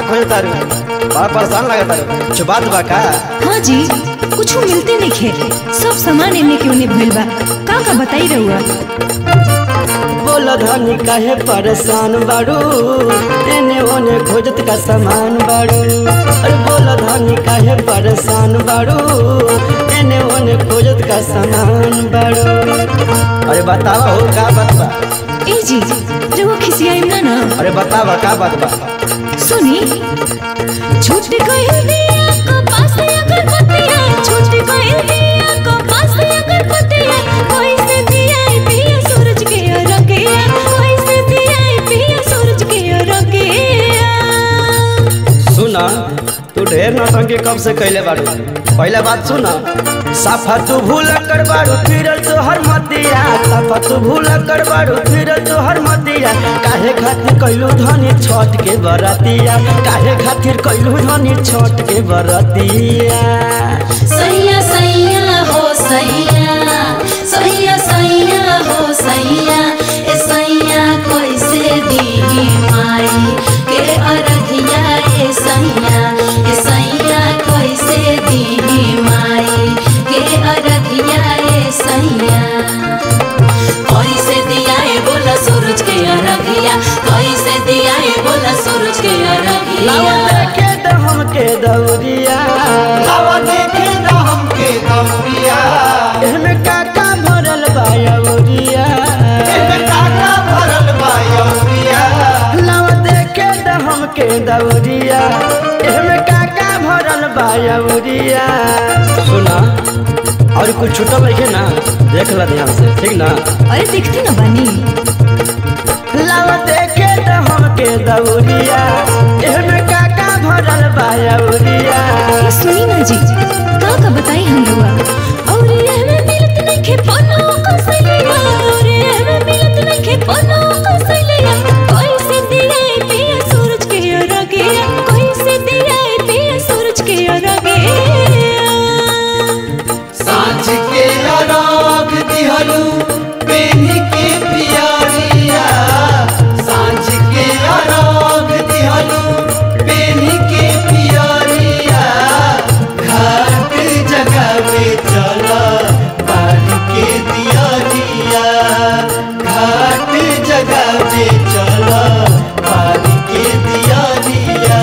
खोज तारू बड़ा परेशान लगा तारू कुछ बात बा का? हाँ जी कुछ मिलते नहीं खे सब सामान इन्हें क्यों नहीं भइल बा का बताई रहुआ। बोला धनी काहे परेशान बाड़ू एने ओने खोजत का सामान बाड़ू। अरे बोला धनी काहे परेशान बाड़ू एने ओने खोजत का सामान बाड़ू। अरे बतावा हो का बात बा? ए जी रहुआ खिसियाई ना। अरे बतावा का बात बा? सुनी छूट गई दिया को पास अगर पतिया छूट गई दिया को पास अगर पतिया कोई से दिया पिया सूरज के रंगिया कोई से दिया पिया सूरज के रंगिया। सुना तू ढेर नौटंकी कब से कैले बाड़ू पहले बात सुना। साफा तू भूल कर बाड़ू फिरल तो हर मतिया साफा तू भूल कर बाड़ू फिरल तो हर मतिया। काहे खातिर कैलू धनी छठ के बरतिया काहे खातिर कैलू धनी छठ के बरतिया। सैया सैया हो सैया सैया सैया हो सैया ए सैया कैसे दी माई के अरधिया ए सैया कैसे दी माई के अरधिया ए सैया कैसे दिया ए बोला सूरज के अरधिया कैसे दिया ए बोला सूरज के अरधिया। लावा देखे द हमके दौरिया लावा देखे द हमके दौरिया एमे काका भरल बा यौरिया एमे काका भरल बा यौरिया। लावा देखे द हमके दौरिया एमे काका भरल बा यौरिया। सुना और कुछ छूटा नहीं ना देख ला ध्यान से ठीक ना। अरे देखती ना बानी लावा देखे द हमके दौरिया एमे काका भरल बा यौरिया। सुनी ना जी का बताई हम लोग और ये में मिलत नहीं खे पनो कसलिया और ये में मिलत नहीं खे पनो कसलिया कोई से दिए पिया सूरज के रंगिया कोई से दिए पिया सूरज के रंगिया। सांझ के राग दिहलू पेनी के पियारिया सांझ के राग दिहलू पेनी के पियारिया। घाट जगावे चला बाड़ी के दियारिया घाट जगावे चला बाड़ी के दियारिया।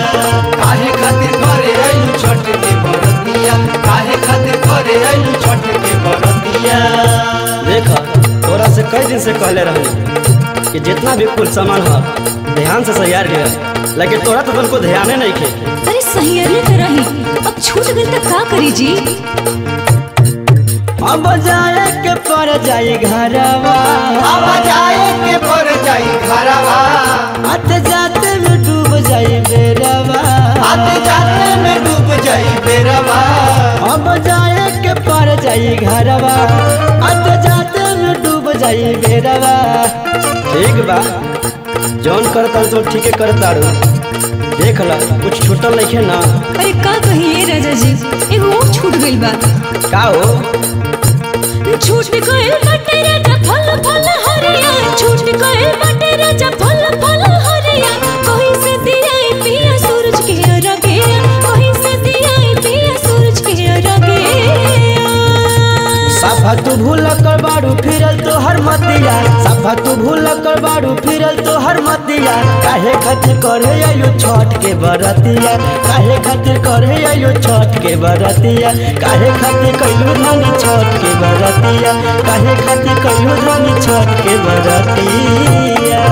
काहे खातिर करे आइलू छठ के बरतिया काहे खातिर करे आइलू छठ के बरतिया। देखा तोरा से कई दिन से कहले रहे कि जितना भी कुल सामान है ध्यान से सैयार लिया लेकिन तोरा तो तुमको ध्यान नहीं खे। अरे सहियरले तरह ही अब छूट गई तो का करी जी। अब जाए के पर जाई घरवा अब जाए के पर जाई घरवा आते जाते में डूब जाई बेरवा आते जाते में डूब जाई बेरवा। अब जाए के पर जाई घरवा आते जाते में डूब जाई बेरवा। ठीक बा जौन करता तो ठीक करता देख ला कुछ छूटल नहीं है ना। अरे का कहिए राजा जी एगो और छूट गई बा का हो छूट गई बाटे राजा फल फल हरिया छूट गई बाटे राजा फल फल हरिया कोई से दिया पिया सूरज के रंगिया कोई से दिया पिया सूरज के रंगिया। साफा तू भूल कर बाड़ू फिरल तो हर मतिया साफा तू भूल कर बाड़ू फिरल तो हर मतिया। काहे खातिर करे आयु छठ के बरतिया काहे खातिर करे आयु छठ के बरतिया काहे खातिर कैलू धनी छठ के बरतिया काहे खातिर कैलू धनी छठ के बरतिया।